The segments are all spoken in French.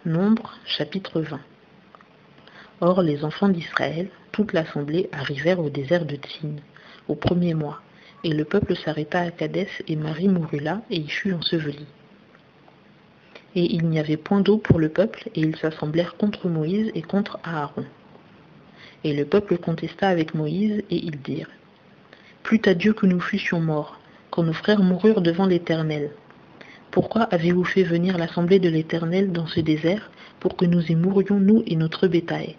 Nombre, chapitre 20. Or les enfants d'Israël, toute l'assemblée, arrivèrent au désert de Tsin, au premier mois, et le peuple s'arrêta à Kadès, et Marie mourut là, et y fut ensevelie. Et il n'y avait point d'eau pour le peuple, et ils s'assemblèrent contre Moïse et contre Aaron. Et le peuple contesta avec Moïse, et ils dirent: Plût à Dieu que nous fussions morts, quand nos frères moururent devant l'Éternel. Pourquoi avez-vous fait venir l'assemblée de l'Éternel dans ce désert, pour que nous y mourions, nous et notre bétail?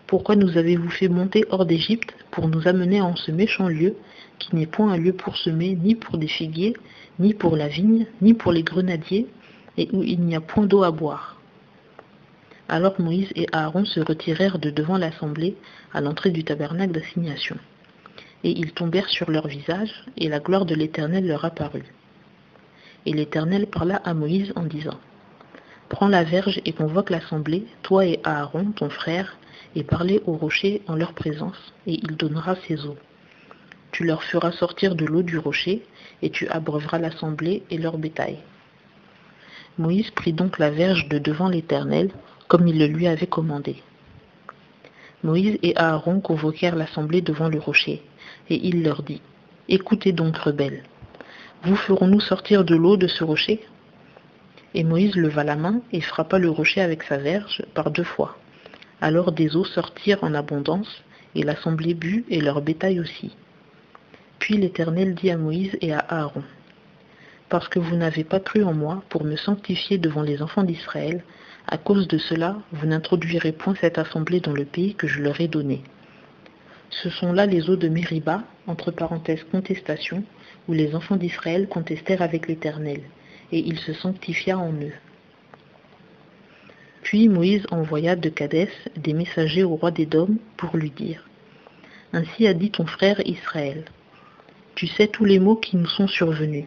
Pourquoi nous avez-vous fait monter hors d'Égypte, pour nous amener en ce méchant lieu, qui n'est point un lieu pour semer, ni pour des figuiers, ni pour la vigne, ni pour les grenadiers, et où il n'y a point d'eau à boire? Alors Moïse et Aaron se retirèrent de devant l'assemblée, à l'entrée du tabernacle d'assignation. Et ils tombèrent sur leur visage, et la gloire de l'Éternel leur apparut. Et l'Éternel parla à Moïse en disant: Prends la verge et convoque l'assemblée, toi et Aaron, ton frère, et parlez au rocher en leur présence, et il donnera ses eaux. Tu leur feras sortir de l'eau du rocher, et tu abreuveras l'assemblée et leur bétail. Moïse prit donc la verge de devant l'Éternel, comme il le lui avait commandé. Moïse et Aaron convoquèrent l'assemblée devant le rocher, et il leur dit: Écoutez donc, rebelles, vous ferons-nous sortir de l'eau de ce rocher? Et Moïse leva la main et frappa le rocher avec sa verge par 2 fois. Alors des eaux sortirent en abondance, et l'assemblée but, et leur bétail aussi. Puis l'Éternel dit à Moïse et à Aaron: Parce que vous n'avez pas cru en moi pour me sanctifier devant les enfants d'Israël, à cause de cela, vous n'introduirez point cette assemblée dans le pays que je leur ai donné. Ce sont là les eaux de Mériba, entre parenthèses contestation, où les enfants d'Israël contestèrent avec l'Éternel, et il se sanctifia en eux. Puis Moïse envoya de Kadès des messagers au roi d'Édom pour lui dire: Ainsi a dit ton frère Israël: Tu sais tous les maux qui nous sont survenus,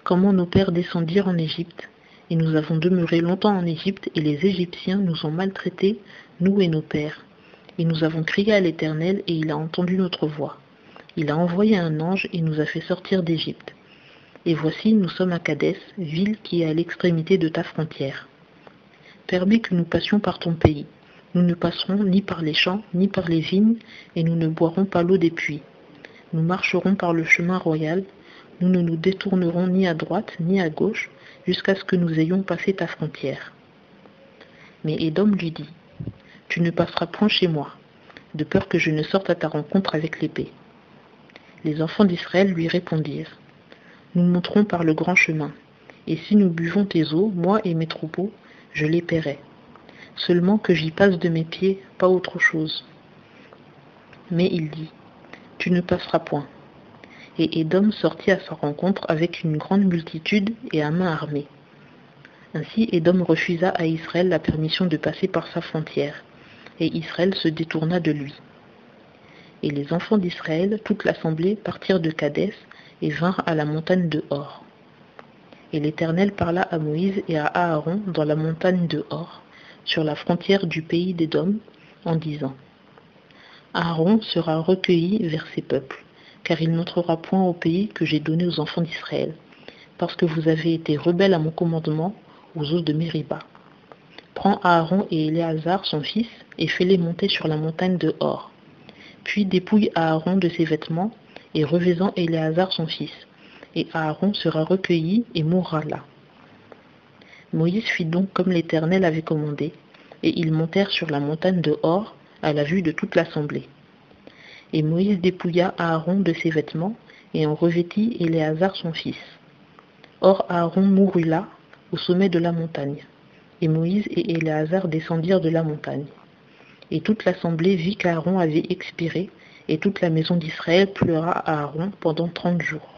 comment nos pères descendirent en Égypte, et nous avons demeuré longtemps en Égypte, et les Égyptiens nous ont maltraités, nous et nos pères. Et nous avons crié à l'Éternel, et il a entendu notre voix. Il a envoyé un ange et nous a fait sortir d'Égypte. Et voici, nous sommes à Kadès, ville qui est à l'extrémité de ta frontière. Permets que nous passions par ton pays. Nous ne passerons ni par les champs, ni par les vignes, et nous ne boirons pas l'eau des puits. Nous marcherons par le chemin royal, nous ne nous détournerons ni à droite, ni à gauche, jusqu'à ce que nous ayons passé ta frontière. Mais Édom lui dit: Tu ne passeras point chez moi, de peur que je ne sorte à ta rencontre avec l'épée. Les enfants d'Israël lui répondirent: Nous monterons par le grand chemin, et si nous buvons tes eaux, moi et mes troupeaux, je les paierai. Seulement que j'y passe de mes pieds, pas autre chose. Mais il dit: Tu ne passeras point. Et Édom sortit à sa rencontre avec une grande multitude et à main armée. Ainsi Édom refusa à Israël la permission de passer par sa frontière, et Israël se détourna de lui. Et les enfants d'Israël, toute l'assemblée, partirent de Kadès et vinrent à la montagne de Hor. Et l'Éternel parla à Moïse et à Aaron dans la montagne de Hor, sur la frontière du pays d'Édom, en disant: Aaron sera recueilli vers ses peuples, car il n'entrera point au pays que j'ai donné aux enfants d'Israël, parce que vous avez été rebelles à mon commandement aux eaux de Mériba. Prends Aaron et Éléazar son fils, et fais-les monter sur la montagne de Hor. Puis dépouille Aaron de ses vêtements, et revêts-en Éléazar son fils, et Aaron sera recueilli et mourra là. Moïse fit donc comme l'Éternel avait commandé, et ils montèrent sur la montagne de Hor, à la vue de toute l'assemblée. Et Moïse dépouilla Aaron de ses vêtements, et en revêtit Éléazar son fils. Or Aaron mourut là, au sommet de la montagne, et Moïse et Éléazar descendirent de la montagne. Et toute l'assemblée vit qu'Aaron avait expiré, et toute la maison d'Israël pleura à Aaron pendant 30 jours.